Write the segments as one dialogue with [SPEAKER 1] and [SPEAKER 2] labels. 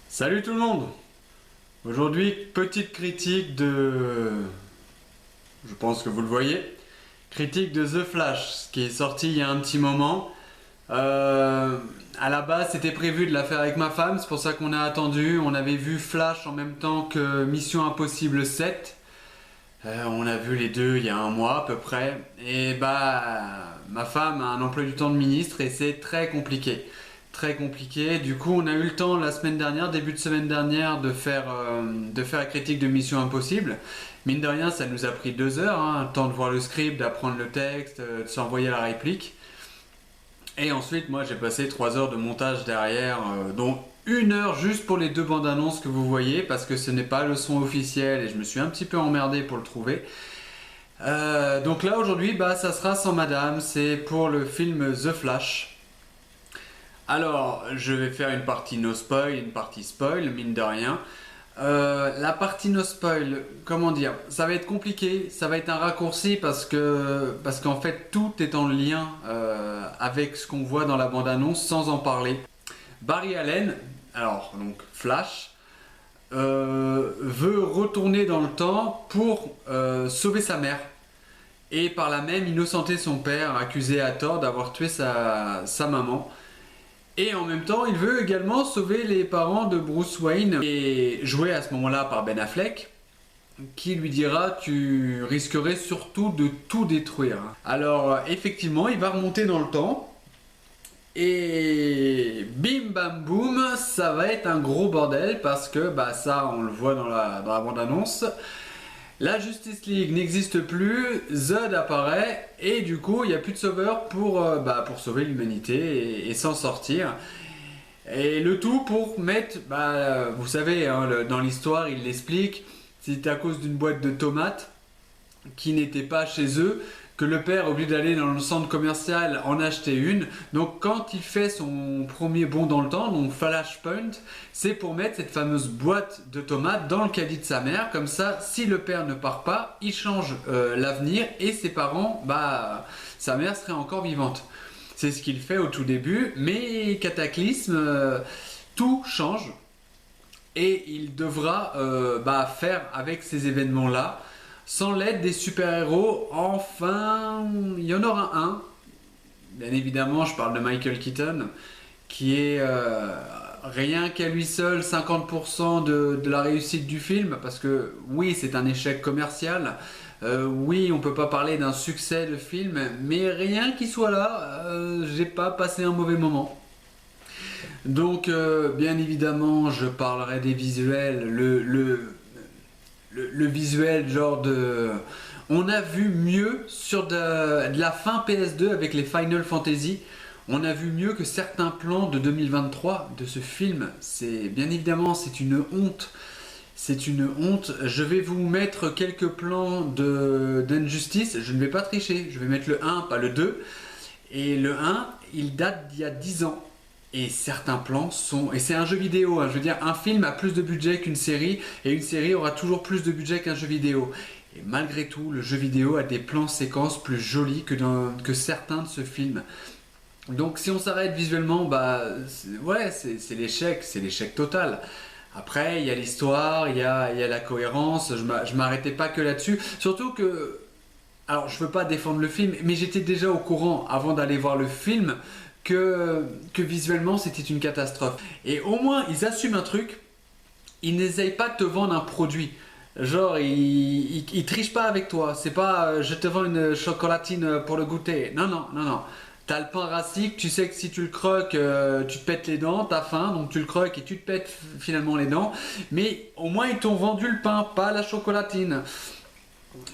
[SPEAKER 1] Salut tout le monde! Aujourd'hui, petite critique de... Je pense que vous le voyez. Critique de The Flash, ce qui est sorti il y a un petit moment. À la base, c'était prévu de la faire avec ma femme, c'est pour ça qu'on a attendu. On avait vu Flash en même temps que Mission Impossible 7. On a vu les deux il y a un mois à peu près. Et ma femme a un emploi du temps de ministre et c'est très compliqué. Très compliqué. Du coup, on a eu le temps la semaine dernière, début de semaine dernière, de faire la critique de Mission Impossible. Mine de rien, ça nous a pris 2 heures, hein, le temps de voir le script, d'apprendre le texte, de s'envoyer la réplique. Et ensuite, moi, j'ai passé 3 heures de montage derrière, dont 1 heure juste pour les 2 bandes annonces que vous voyez, parce que ce n'est pas le son officiel et je me suis un petit peu emmerdé pour le trouver. Donc là, aujourd'hui, ça sera sans madame, c'est pour le film The Flash. Alors, je vais faire une partie no spoil, une partie spoil, mine de rien. La partie no spoil, comment dire, ça va être compliqué, ça va être un raccourci parce qu'en fait tout est en lien avec ce qu'on voit dans la bande-annonce sans en parler. Barry Allen, alors donc Flash, veut retourner dans le temps pour sauver sa mère. Et par là même innocenter son père, accusé à tort d'avoir tué sa maman. Et en même temps, il veut également sauver les parents de Bruce Wayne, et joué à ce moment-là par Ben Affleck, qui lui dira « tu risquerais surtout de tout détruire ». Alors effectivement, il va remonter dans le temps, et bim bam boum, ça va être un gros bordel, parce que ça on le voit dans la bande-annonce. La Justice League n'existe plus, Zod apparaît et du coup il n'y a plus de sauveur pour sauver l'humanité et s'en sortir. Et le tout pour mettre, vous savez, hein, dans l'histoire il l'explique, c'était à cause d'une boîte de tomates qui n'était pas chez eux que le père, au lieu d'aller dans le centre commercial, en acheter une. Donc quand il fait son premier bond dans le temps, donc Flashpoint, c'est pour mettre cette fameuse boîte de tomates dans le caddie de sa mère. Comme ça, si le père ne part pas, il change l'avenir et ses parents, sa mère serait encore vivante. C'est ce qu'il fait au tout début, mais cataclysme, tout change. Et il devra faire avec ces événements-là. Sans l'aide des super-héros, enfin, il y en aura un. Bien évidemment, je parle de Michael Keaton, qui est rien qu'à lui seul 50% de la réussite du film, parce que oui, c'est un échec commercial. Oui, on peut pas parler d'un succès de film, mais rien qu'il soit là, j'ai pas passé un mauvais moment. Donc, bien évidemment, je parlerai des visuels, le visuel genre de... On a vu mieux sur de la fin PS2 avec les Final Fantasy. On a vu mieux que certains plans de 2023 de ce film. C'est bien évidemment, c'est une honte. C'est une honte. Je vais vous mettre quelques plans d'Injustice. Je ne vais pas tricher. Je vais mettre le 1, pas le 2. Et le 1, il date d'il y a 10 ans. Et certains plans sont... Et c'est un jeu vidéo, hein. Je veux dire, un film a plus de budget qu'une série, et une série aura toujours plus de budget qu'un jeu vidéo. Et malgré tout, le jeu vidéo a des plans séquences plus jolis que certains de ce film. Donc si on s'arrête visuellement, c'est l'échec total. Après, il y a l'histoire, il y a la cohérence, je m'arrêtais pas que là-dessus. Surtout que alors je veux pas défendre le film, mais j'étais déjà au courant avant d'aller voir le film que visuellement c'était une catastrophe. Et au moins ils assument un truc, ils n'essayent pas de te vendre un produit. Genre, ils trichent pas avec toi. C'est pas je te vends une chocolatine pour le goûter. Non, non, non, non. T'as le pain Rassic, tu sais que si tu le croques, tu te pètes les dents, t'as faim, donc tu le croques et tu te pètes finalement les dents. Mais au moins ils t'ont vendu le pain, pas la chocolatine.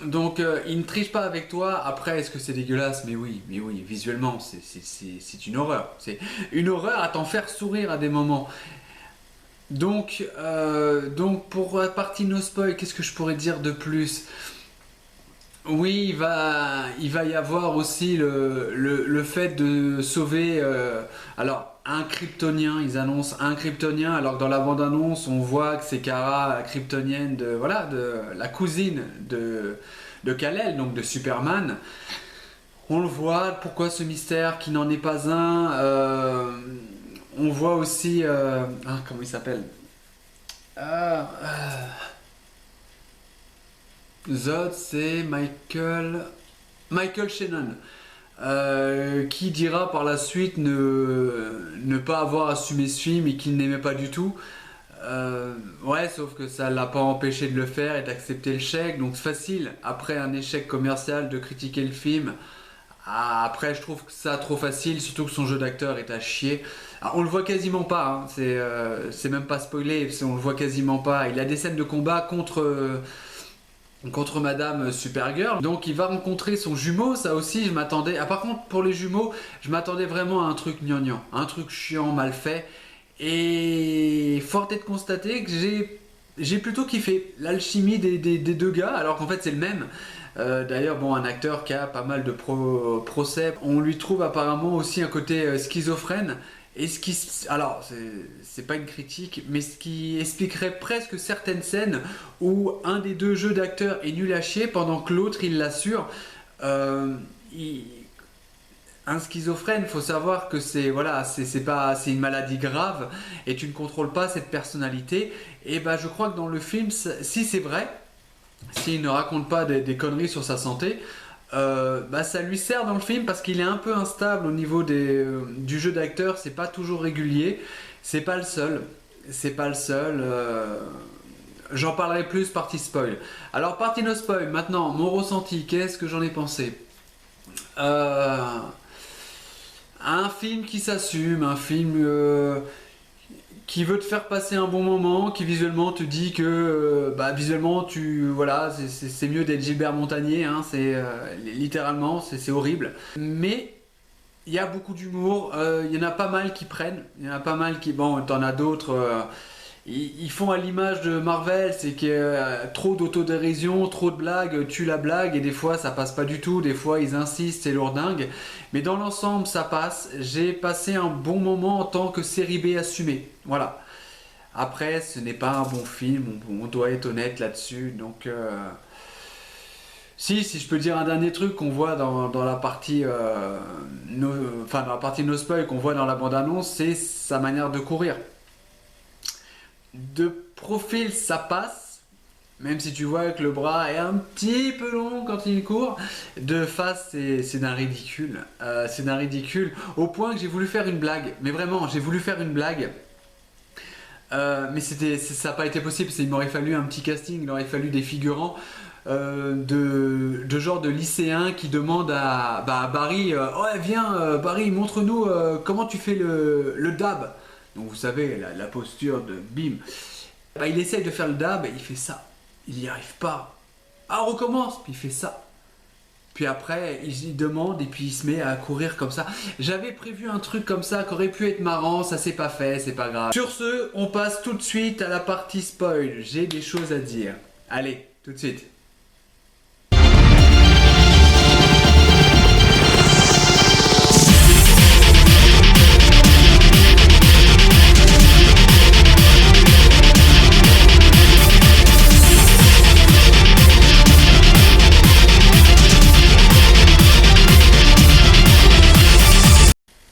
[SPEAKER 1] Donc ils ne trichent pas avec toi. Après, est-ce que c'est dégueulasse? Mais oui, visuellement, c'est une horreur. C'est une horreur à t'en faire sourire à des moments. Donc pour la partie no spoil, qu'est-ce que je pourrais dire de plus? Oui, il va y avoir aussi le fait de sauver alors un kryptonien, ils annoncent un kryptonien, alors que dans la bande-annonce on voit que c'est Kara, kryptonienne de, voilà, de la cousine de Kal-El, donc de Superman. On le voit, pourquoi ce mystère qui n'en est pas un. On voit aussi comment il s'appelle? Ah, Zod, c'est Michael Shannon, qui dira par la suite ne pas avoir assumé ce film et qu'il n'aimait pas du tout. Ouais, sauf que ça l'a pas empêché de le faire et d'accepter le chèque, donc c'est facile, après un échec commercial, de critiquer le film. Ah, après, je trouve que ça trop facile, surtout que son jeu d'acteur est à chier. Alors, on le voit quasiment pas, hein, c'est même pas spoilé, on le voit quasiment pas. Il a des scènes de combat contre Madame Supergirl. Donc il va rencontrer son jumeau, ça aussi je m'attendais. Ah par contre pour les jumeaux, je m'attendais vraiment à un truc gnangnan, un truc chiant, mal fait. Et fort est de constater que j'ai plutôt kiffé l'alchimie des deux gars, alors qu'en fait c'est le même. D'ailleurs, bon, un acteur qui a pas mal de procès, on lui trouve apparemment aussi un côté schizophrène. Et ce qui, alors, c'est pas une critique, mais ce qui expliquerait presque certaines scènes où un des deux jeux d'acteurs est nul à chier pendant que l'autre il l'assure. Euh, il- un schizophrène, faut savoir que c'est voilà, c'est pas, c'est une maladie grave et tu ne contrôles pas cette personnalité. Et bah, je crois que dans le film, si c'est vrai, s'il ne raconte pas des conneries sur sa santé, bah ça lui sert dans le film parce qu'il est un peu instable au niveau du jeu d'acteur, c'est pas toujours régulier, c'est pas le seul, c'est pas le seul. J'en parlerai plus partie spoil. Alors partie no spoil, maintenant mon ressenti, qu'est-ce que j'en ai pensé? Euh, un film qui s'assume, un film qui veut te faire passer un bon moment, qui visuellement te dit que bah, visuellement tu voilà c'est mieux d'être Gilbert Montagnier, hein, c'est littéralement c'est horrible. Mais il y a beaucoup d'humour, il y en a pas mal qui prennent, il y en a pas mal qui bon t'en as d'autres. Ils font à l'image de Marvel, c'est que trop d'autodérision, trop de blagues, tue la blague et des fois ça passe pas du tout, des fois ils insistent, c'est lourdingue. Mais dans l'ensemble ça passe, j'ai passé un bon moment en tant que série B assumée. Voilà. Après ce n'est pas un bon film, on doit être honnête là-dessus. Donc si je peux dire un dernier truc qu'on voit dans la partie enfin dans la partie no spoil qu'on voit dans la bande-annonce, c'est sa manière de courir. De profil, ça passe, même si tu vois que le bras est un petit peu long quand il court. De face, c'est d'un ridicule. C'est d'un ridicule au point que j'ai voulu faire une blague. Mais vraiment, j'ai voulu faire une blague. Mais ça n'a pas été possible. Il m'aurait fallu un petit casting, il aurait fallu des figurants. De genre de lycéens qui demandent à Barry ouais viens Barry montre-nous comment tu fais le dab, donc vous savez la posture de bim. Bah, il essaye de faire le dab et il fait ça, il n'y arrive pas, ah on recommence, puis il fait ça, puis après il demande et puis il se met à courir comme ça. J'avais prévu un truc comme ça qui aurait pu être marrant, ça s'est pas fait, c'est pas grave. Sur ce, on passe tout de suite à la partie spoil, j'ai des choses à dire, allez tout de suite.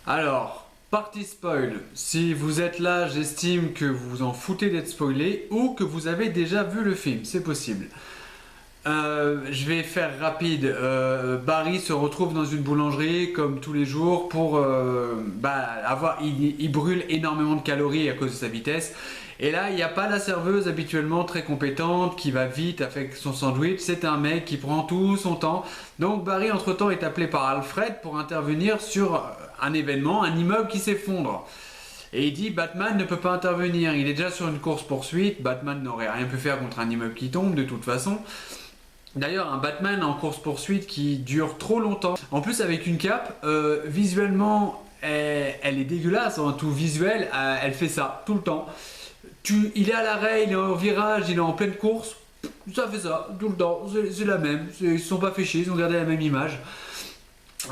[SPEAKER 1] Alors, partie spoil. Si vous êtes là, j'estime que vous vous en foutez d'être spoilé ou que vous avez déjà vu le film, c'est possible. Je vais faire rapide. Barry se retrouve dans une boulangerie comme tous les jours pour il brûle énormément de calories à cause de sa vitesse. Et là, il n'y a pas la serveuse habituellement très compétente qui va vite avec son sandwich. C'est un mec qui prend tout son temps. Donc Barry, entre-temps, est appelé par Alfred pour intervenir sur un événement, un immeuble qui s'effondre. Et il dit Batman ne peut pas intervenir. Il est déjà sur une course-poursuite. Batman n'aurait rien pu faire contre un immeuble qui tombe de toute façon. D'ailleurs, un Batman en course-poursuite qui dure trop longtemps. En plus, avec une cape, visuellement, elle est dégueulasse. En tout visuel, elle fait ça tout le temps. Il est à l'arrêt, il est en virage, il est en pleine course. Ça fait ça tout le temps. C'est la même. Ils se sont pas fait chier, ils ont gardé la même image.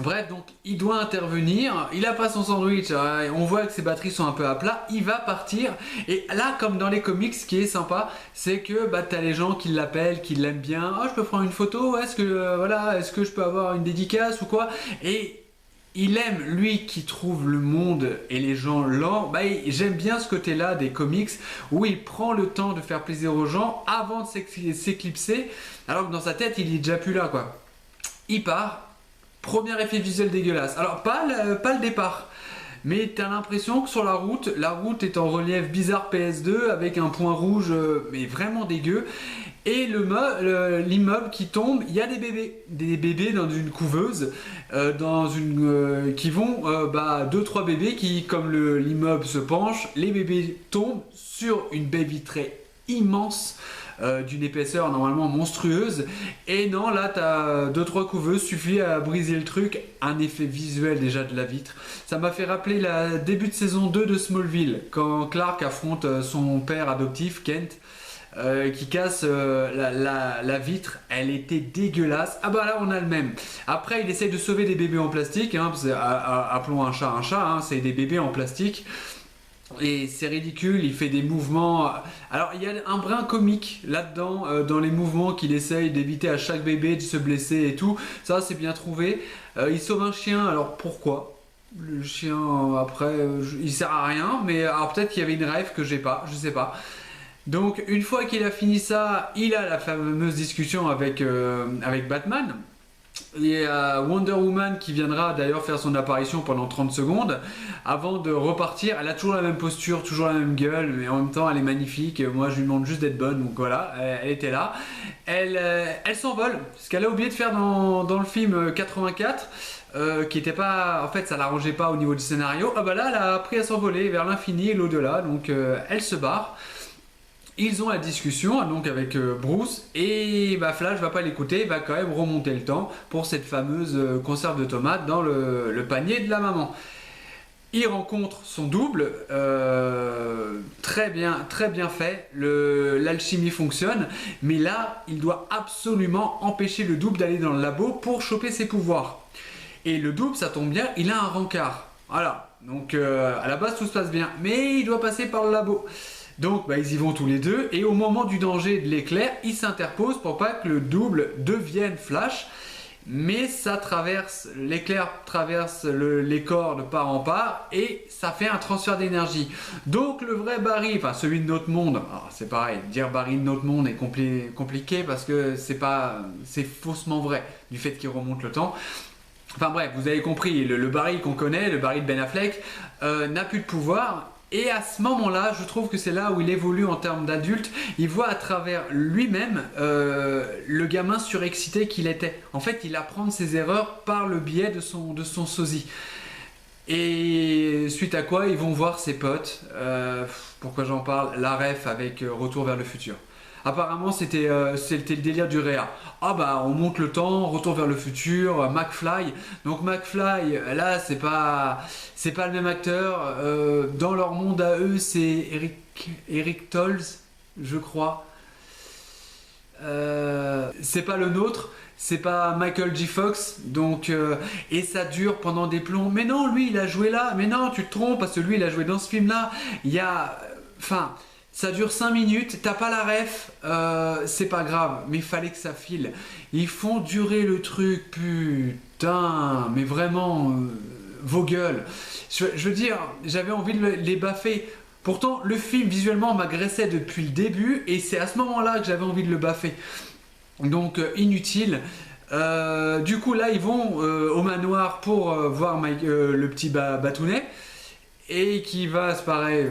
[SPEAKER 1] Bref, donc il doit intervenir, il a pas son sandwich, on voit que ses batteries sont un peu à plat, il va partir, et là comme dans les comics, ce qui est sympa, c'est que t'as les gens qui l'appellent, qui l'aiment bien, oh je peux prendre une photo, est-ce que je peux avoir une dédicace ou quoi, et il aime, lui qui trouve le monde et les gens lents, j'aime bien ce côté-là des comics où il prend le temps de faire plaisir aux gens avant de s'éclipser, alors que dans sa tête il est déjà plus là quoi. Il part. Premier effet visuel dégueulasse. Alors, pas le départ, mais tu as l'impression que sur la route est en relief bizarre PS2 avec un point rouge, mais vraiment dégueu. Et l'immeuble qui tombe, il y a des bébés dans une couveuse, qui vont, 2-3 bébés qui, comme l'immeuble se penche, les bébés tombent sur une baie vitrée immense. D'une épaisseur normalement monstrueuse, et non, là t'as 2-3 couveuses, suffit à briser le truc. Un effet visuel déjà de la vitre, ça m'a fait rappeler le début de saison 2 de Smallville quand Clark affronte son père adoptif Kent, qui casse la vitre. Elle était dégueulasse. Ah bah là on a le même. Après il essaye de sauver des bébés en plastique, appelons un chat, c'est des bébés en plastique. Et c'est ridicule, il fait des mouvements. Alors il y a un brin comique là-dedans, dans les mouvements qu'il essaye d'éviter à chaque bébé de se blesser et tout. Ça c'est bien trouvé. Il sauve un chien, alors pourquoi? Le chien après, il sert à rien, mais alors peut-être qu'il y avait une rêve que j'ai pas, je sais pas. Donc une fois qu'il a fini ça, il a la fameuse discussion avec Batman. Il y a Wonder Woman qui viendra d'ailleurs faire son apparition pendant 30 secondes avant de repartir. Elle a toujours la même posture, toujours la même gueule, mais en même temps elle est magnifique. Moi je lui demande juste d'être bonne, donc voilà, elle était là. Elle s'envole, ce qu'elle a oublié de faire dans le film 84, qui était pas, en fait ça l'arrangeait pas au niveau du scénario. Ah bah là elle a appris à s'envoler vers l'infini et l'au-delà, donc elle se barre. Ils ont la discussion donc avec Bruce, et Flash va pas l'écouter, il va quand même remonter le temps pour cette fameuse conserve de tomates dans le panier de la maman. Il rencontre son double, très bien fait, l'alchimie fonctionne, mais là il doit absolument empêcher le double d'aller dans le labo pour choper ses pouvoirs. Et le double, ça tombe bien, il a un rencard. Voilà, donc à la base tout se passe bien, mais il doit passer par le labo. Donc ils y vont tous les deux, et au moment du danger de l'éclair, il s'interpose pour pas que le double devienne Flash, mais l'éclair traverse les corps de part en part, et ça fait un transfert d'énergie. Donc le vrai Barry, enfin celui de notre monde, c'est pareil, dire Barry de notre monde est compliqué parce que c'est faussement vrai du fait qu'il remonte le temps. Enfin bref, vous avez compris, le Barry qu'on connaît, le Barry de Ben Affleck, n'a plus de pouvoir. Et à ce moment-là, je trouve que c'est là où il évolue en termes d'adulte. Il voit à travers lui-même le gamin surexcité qu'il était. En fait, il apprend de ses erreurs par le biais de son sosie. Et suite à quoi, ils vont voir ses potes. Pourquoi j'en parle? La ref avec Retour vers le futur. Apparemment, c'était le délire du Réa. On monte le temps, Retour vers le futur, McFly. Donc McFly, là, c'est pas le même acteur. Dans leur monde à eux, c'est Eric Tolls, je crois. C'est pas le nôtre. C'est pas Michael J. Fox, donc et ça dure pendant des plombs. Mais non, lui, il a joué là. Mais non, tu te trompes parce que lui, il a joué dans ce film-là. Ça dure 5 minutes, t'as pas la ref, c'est pas grave, mais il fallait que ça file. Ils font durer le truc, putain, mais vraiment, vos gueules. Je veux dire, j'avais envie de les baffer. Pourtant, le film visuellement m'agressait depuis le début, et c'est à ce moment-là que j'avais envie de le baffer. Donc inutile. Du coup là ils vont au manoir pour voir le petit Batounet. Et qui va, c'est pareil,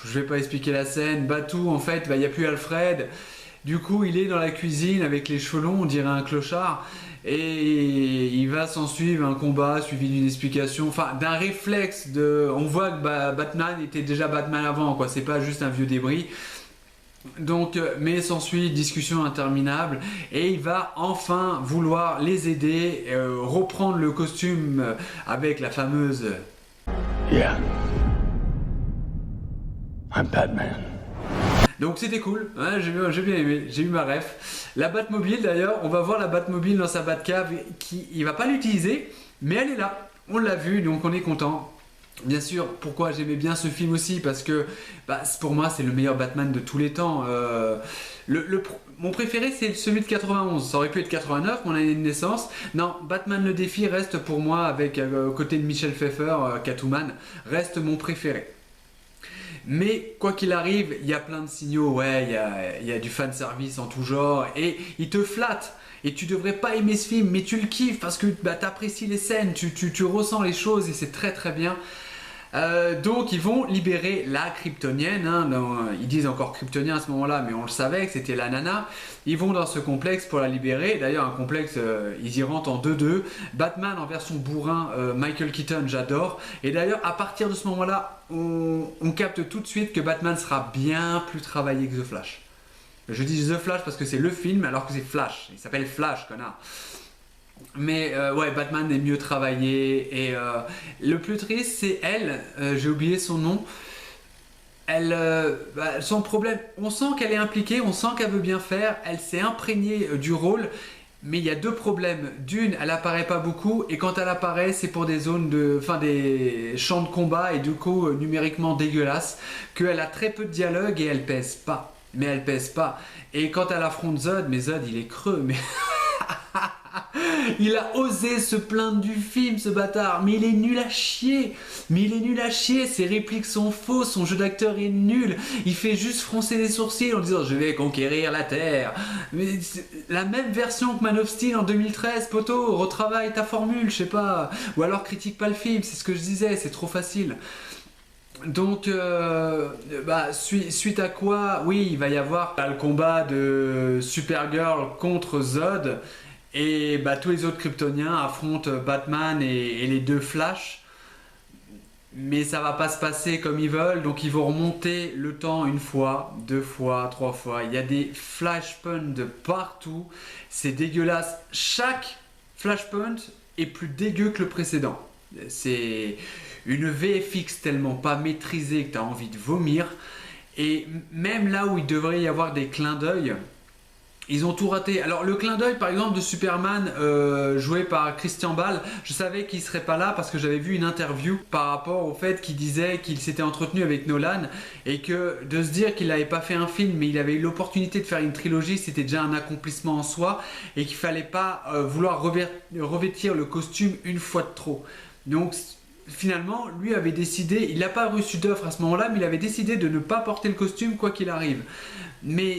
[SPEAKER 1] je vais pas expliquer la scène, Batou en fait, il n'y a plus Alfred, du coup il est dans la cuisine avec les cheveux longs, on dirait un clochard, et il va s'en suivre un combat suivi d'une explication, enfin d'un réflexe de... On voit que Batman était déjà Batman avant, quoi, c'est pas juste un vieux débris. Donc, mais s'ensuit discussion interminable et il va enfin vouloir les aider, reprendre le costume avec la fameuse...
[SPEAKER 2] Yeah. I'm Batman.
[SPEAKER 1] Donc c'était cool, hein, j'ai bien aimé, j'ai eu ma ref. La Batmobile d'ailleurs, on va voir la Batmobile dans sa Batcave, il va pas l'utiliser, mais elle est là, on l'a vu, donc on est content. Bien sûr, pourquoi j'aimais bien ce film aussi, parce que pour moi c'est le meilleur Batman de tous les temps. Mon préféré c'est celui de 91, ça aurait pu être 89, mon année de naissance. Non, Batman le défi reste pour moi, avec côté de Michel Pfeiffer, Catwoman, reste mon préféré. Mais quoi qu'il arrive, il y a plein de signaux, ouais, il y a du fan service en tout genre, et il te flatte. Et tu devrais pas aimer ce film, mais tu le kiffes parce que t'apprécies les scènes, tu ressens les choses et c'est très très bien. Donc ils vont libérer la Kryptonienne, hein, ils disent encore Kryptonien à ce moment-là, mais on le savait que c'était la nana. Ils vont dans ce complexe pour la libérer, d'ailleurs un complexe, ils y rentrent en 2-2. Batman en version bourrin, Michael Keaton, j'adore. Et d'ailleurs à partir de ce moment-là, on capte tout de suite que Batman sera bien plus travaillé que The Flash. Je dis The Flash parce que c'est le film alors que c'est Flash, il s'appelle Flash, connard. Mais ouais, Batman est mieux travaillé et le plus triste c'est elle, j'ai oublié son nom. Elle, son problème, on sent qu'elle est impliquée, on sent qu'elle veut bien faire, elle s'est imprégnée du rôle, mais il y a deux problèmes. D'une, elle apparaît pas beaucoup et quand elle apparaît c'est pour des zones des champs de combat et du coup numériquement dégueulasse, qu'elle a très peu de dialogue et elle pèse pas. Mais elle pèse pas. Et quand elle affronte Zod, mais Zod il est creux, mais... Il a osé se plaindre du film, ce bâtard, mais il est nul à chier. Mais il est nul à chier, ses répliques sont fausses, son jeu d'acteur est nul. Il fait juste froncer les sourcils en disant je vais conquérir la Terre. Mais la même version que Man of Steel en 2013, poteau, retravaille ta formule, je sais pas. Ou alors critique pas le film, c'est ce que je disais, c'est trop facile. Donc, suite à quoi, oui, il va y avoir le combat de Supergirl contre Zod. Et tous les autres Kryptoniens affrontent Batman et les deux Flash. Mais ça va pas se passer comme ils veulent, donc ils vont remonter le temps une fois, deux fois, trois fois. Il y a des flashpoints de partout. C'est dégueulasse. Chaque flashpoint est plus dégueu que le précédent. C'est une VFX tellement pas maîtrisée que tu as envie de vomir. Et même là où il devrait y avoir des clins d'œil, ils ont tout raté. Alors le clin d'œil par exemple de Superman joué par Christian Bale, je savais qu'il serait pas là parce que j'avais vu une interview par rapport au fait qu'il disait qu'il s'était entretenu avec Nolan et que de se dire qu'il n'avait pas fait un film mais il avait eu l'opportunité de faire une trilogie, c'était déjà un accomplissement en soi et qu'il fallait pas vouloir revêtir le costume une fois de trop. Donc finalement lui avait décidé, il n'a pas reçu d'offre à ce moment-là, mais il avait décidé de ne pas porter le costume quoi qu'il arrive. Mais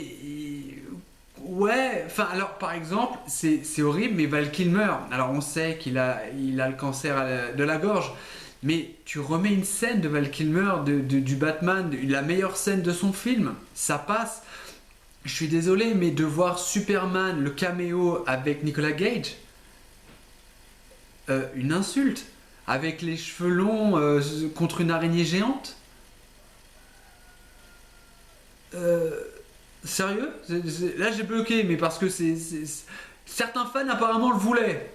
[SPEAKER 1] ouais, enfin alors par exemple, c'est horrible, mais Val Kilmer, alors on sait qu'il a le cancer de la gorge, mais tu remets une scène de Val Kilmer, du Batman, la meilleure scène de son film, ça passe. Je suis désolé, mais de voir Superman, le caméo avec Nicolas Cage, une insulte, avec les cheveux longs contre une araignée géante. Sérieux? Là j'ai bloqué, mais parce que certains fans apparemment le voulaient.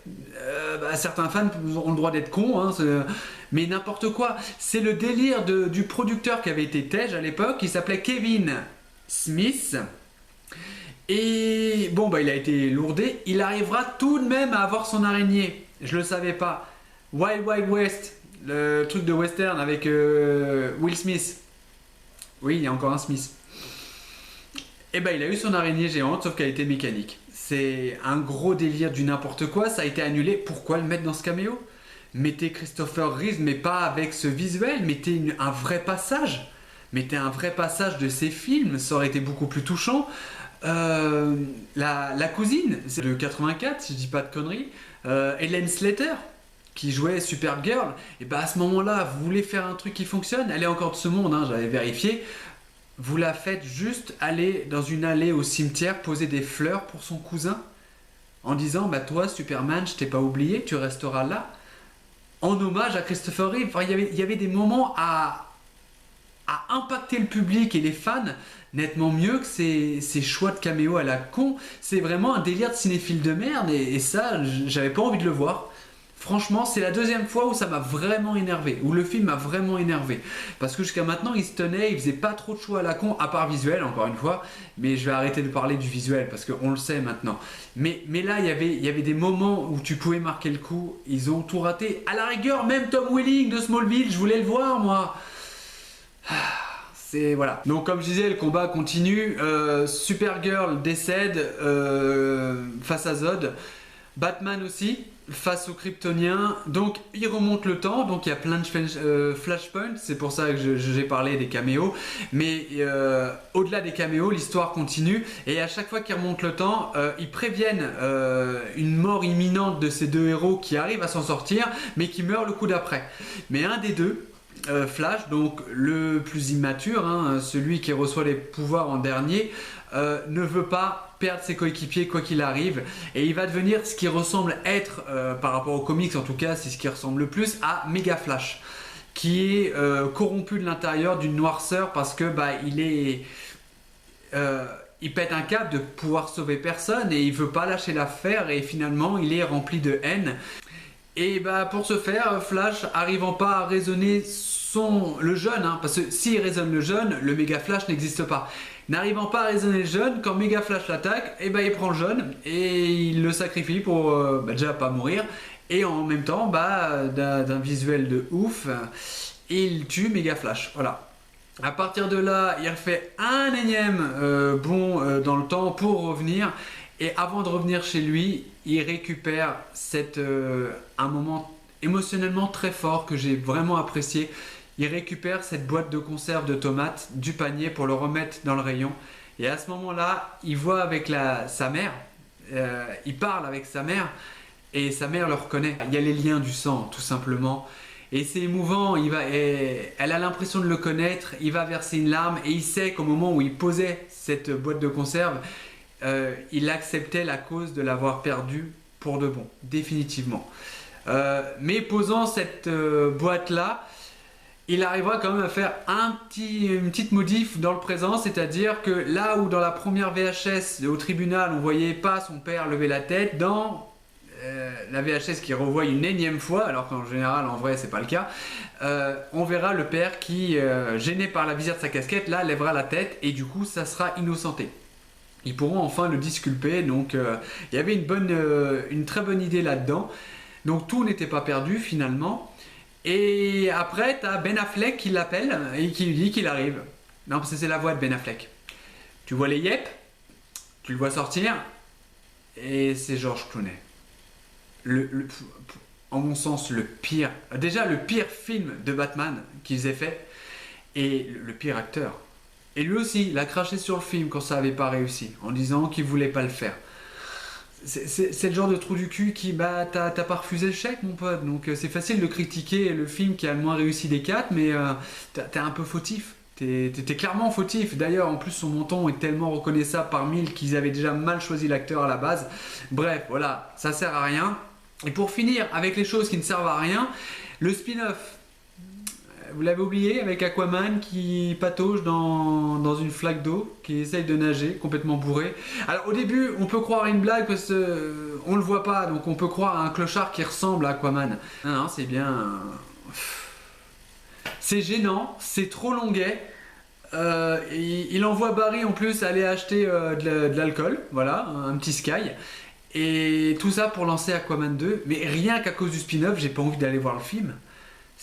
[SPEAKER 1] Certains fans ont le droit d'être cons, hein, mais n'importe quoi. C'est le délire du producteur qui avait été Tej à l'époque, qui s'appelait Kevin Smith. Et bon, il a été lourdé. Il arrivera tout de même à avoir son araignée. Je le savais pas. Wild Wild West, le truc de western avec Will Smith. Oui, il y a encore un Smith. Et il a eu son araignée géante, sauf qu'elle était mécanique. C'est un gros délire du n'importe quoi, ça a été annulé. Pourquoi le mettre dans ce caméo? Mettez Christopher Reeve, mais pas avec ce visuel, mettez un vrai passage. Mettez un vrai passage de ses films, ça aurait été beaucoup plus touchant. La cousine, c'est de 84, si je dis pas de conneries, Helen Slater, qui jouait Supergirl, et bah à ce moment-là, vous voulez faire un truc qui fonctionne, elle est encore de ce monde, hein, j'avais vérifié, vous la faites juste aller dans une allée au cimetière, poser des fleurs pour son cousin, en disant, bah toi Superman, je t'ai pas oublié, tu resteras là, en hommage à Christopher Reeve. Enfin, il y avait des moments à impacter le public et les fans nettement mieux que ces choix de caméo à la con. C'est vraiment un délire de cinéphile de merde et ça, j'avais pas envie de le voir. Franchement, c'est la deuxième fois où ça m'a vraiment énervé, où le film m'a vraiment énervé. Parce que jusqu'à maintenant, il se tenait, il faisait pas trop de choix à la con, à part visuel, encore une fois. Mais je vais arrêter de parler du visuel, parce qu'on le sait maintenant. Mais là, il y avait des moments où tu pouvais marquer le coup, ils ont tout raté. À la rigueur, même Tom Welling de Smallville, je voulais le voir, moi. C'est voilà. Donc comme je disais, le combat continue. Supergirl décède face à Zod. Batman aussi face aux Kryptoniens. Donc il remonte le temps. Donc il y a plein de flashpoints. C'est pour ça que j'ai parlé des caméos. Mais au-delà des caméos, l'histoire continue. Et à chaque fois qu'ils remontent le temps, ils préviennent une mort imminente de ces deux héros qui arrivent à s'en sortir, mais qui meurent le coup d'après. Mais un des deux, Flash, donc le plus immature, hein, celui qui reçoit les pouvoirs en dernier, ne veut pas perdre ses coéquipiers quoi qu'il arrive, et il va devenir ce qui ressemble être, par rapport aux comics en tout cas, c'est ce qui ressemble le plus à Mega Flash, qui est corrompu de l'intérieur d'une noirceur parce que bah il pète un câble de pouvoir sauver personne et il veut pas lâcher l'affaire et finalement il est rempli de haine. Et bah pour ce faire, Flash arrivant pas à raisonner le jeune, hein, parce que s'il raisonne le jeune, le Méga Flash n'existe pas. N'arrivant pas à raisonner le jeune, quand Méga Flash l'attaque, et bah il prend le jeune et il le sacrifie pour déjà pas mourir. Et en même temps, d'un visuel de ouf, il tue Méga Flash. Voilà. À partir de là, il refait un énième bond dans le temps pour revenir. Et avant de revenir chez lui, il récupère un moment émotionnellement très fort que j'ai vraiment apprécié. Il récupère cette boîte de conserve de tomates du panier pour le remettre dans le rayon. Et à ce moment-là, il voit avec sa mère, il parle avec sa mère et sa mère le reconnaît. Il y a les liens du sang, tout simplement. Et c'est émouvant, elle a l'impression de le connaître, il va verser une larme et il sait qu'au moment où il posait cette boîte de conserve, il acceptait la cause de l'avoir perdu pour de bon, définitivement. Mais posant cette boîte-là, il arrivera quand même à faire une petite modif dans le présent, c'est-à-dire que là où dans la première VHS au tribunal on voyait pas son père lever la tête, dans la VHS qui revoit une énième fois, alors qu'en général en vrai c'est pas le cas, on verra le père qui, gêné par la visière de sa casquette, là lèvera la tête et du coup ça sera innocenté. Ils pourront enfin le disculper, donc il y avait une très bonne idée là-dedans. Donc tout n'était pas perdu finalement. Et après, tu as Ben Affleck qui l'appelle et qui lui dit qu'il arrive. Non, parce que c'est la voix de Ben Affleck. Tu vois les yep, tu le vois sortir, et c'est George Clooney. En mon sens, le pire film de Batman qu'ils aient fait, et le pire acteur. Et lui aussi, il a craché sur le film quand ça n'avait pas réussi, en disant qu'il voulait pas le faire. C'est le genre de trou du cul qui, t'as pas refusé le chèque, mon pote, donc c'est facile de critiquer le film qui a le moins réussi des quatre, mais t'es un peu fautif. T'es clairement fautif. D'ailleurs, en plus, son menton est tellement reconnaissable par mille qu'ils avaient déjà mal choisi l'acteur à la base. Bref, voilà, ça sert à rien. Et pour finir avec les choses qui ne servent à rien, le spin-off. Vous l'avez oublié, avec Aquaman qui patauge dans une flaque d'eau, qui essaye de nager, complètement bourré. Alors au début, on peut croire à une blague parce qu'on le voit pas, donc on peut croire à un clochard qui ressemble à Aquaman. Non, c'est bien... C'est gênant, c'est trop longuet. Il envoie Barry en plus aller acheter de l'alcool, voilà, un petit Sky. Et tout ça pour lancer Aquaman 2. Mais rien qu'à cause du spin-off, j'ai pas envie d'aller voir le film.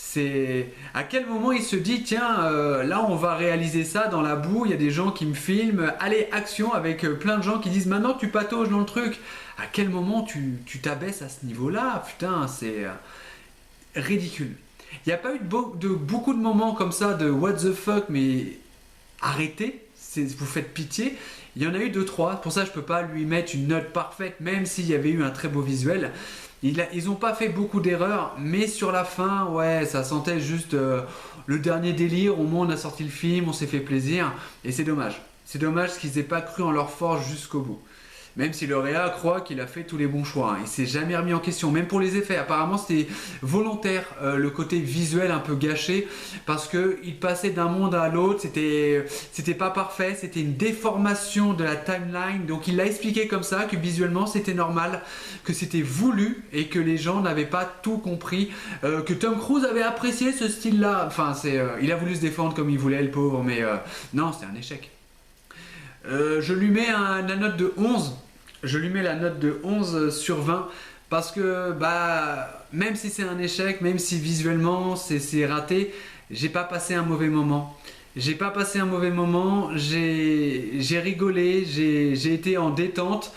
[SPEAKER 1] C'est à quel moment il se dit tiens là on va réaliser ça dans la boue, il y a des gens qui me filment, allez action, avec plein de gens qui disent maintenant tu patauges dans le truc. À quel moment tu t'abaisses à ce niveau là, putain, c'est ridicule. Il n'y a pas eu beaucoup de moments comme ça de what the fuck, mais arrêtez, vous faites pitié. Il y en a eu 2-3, pour ça je peux pas lui mettre une note parfaite, même s'il y avait eu un très beau visuel. Ils ont pas fait beaucoup d'erreurs, mais sur la fin, ouais, ça sentait juste le dernier délire. Au moins on a sorti le film, on s'est fait plaisir, et c'est dommage. C'est dommage qu'ils aient pas cru en leur force jusqu'au bout. Même si le Réa croit qu'il a fait tous les bons choix, hein. Il s'est jamais remis en question, même pour les effets. Apparemment c'était volontaire, le côté visuel un peu gâché, parce qu'il passait d'un monde à l'autre, c'était pas parfait, c'était une déformation de la timeline. Donc il l'a expliqué comme ça, que visuellement c'était normal, que c'était voulu et que les gens n'avaient pas tout compris, que Tom Cruise avait apprécié ce style-là. Enfin, il a voulu se défendre comme il voulait, le pauvre, mais non, c'était un échec. Je lui mets la note de 11. Je lui mets la note de 11 sur 20 parce que bah, même si c'est un échec, même si visuellement c'est raté, j'ai pas passé un mauvais moment. J'ai pas passé un mauvais moment, j'ai rigolé, j'ai été en détente.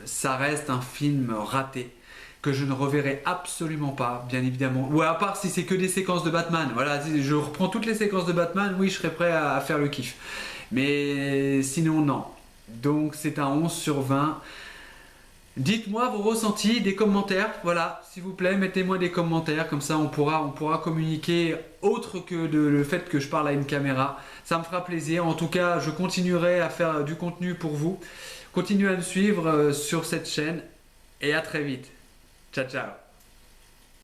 [SPEAKER 1] Ça reste un film raté que je ne reverrai absolument pas, bien évidemment. Ou à part si c'est que des séquences de Batman. Voilà, si je reprends toutes les séquences de Batman, oui, je serais prêt à faire le kiff. Mais sinon, non. Donc, c'est un 11 sur 20. Dites-moi vos ressentis, des commentaires. Voilà, s'il vous plaît, mettez-moi des commentaires. Comme ça, on pourra communiquer autre que le fait que je parle à une caméra. Ça me fera plaisir. En tout cas, je continuerai à faire du contenu pour vous. Continuez à me suivre sur cette chaîne. Et à très vite. Ciao, ciao.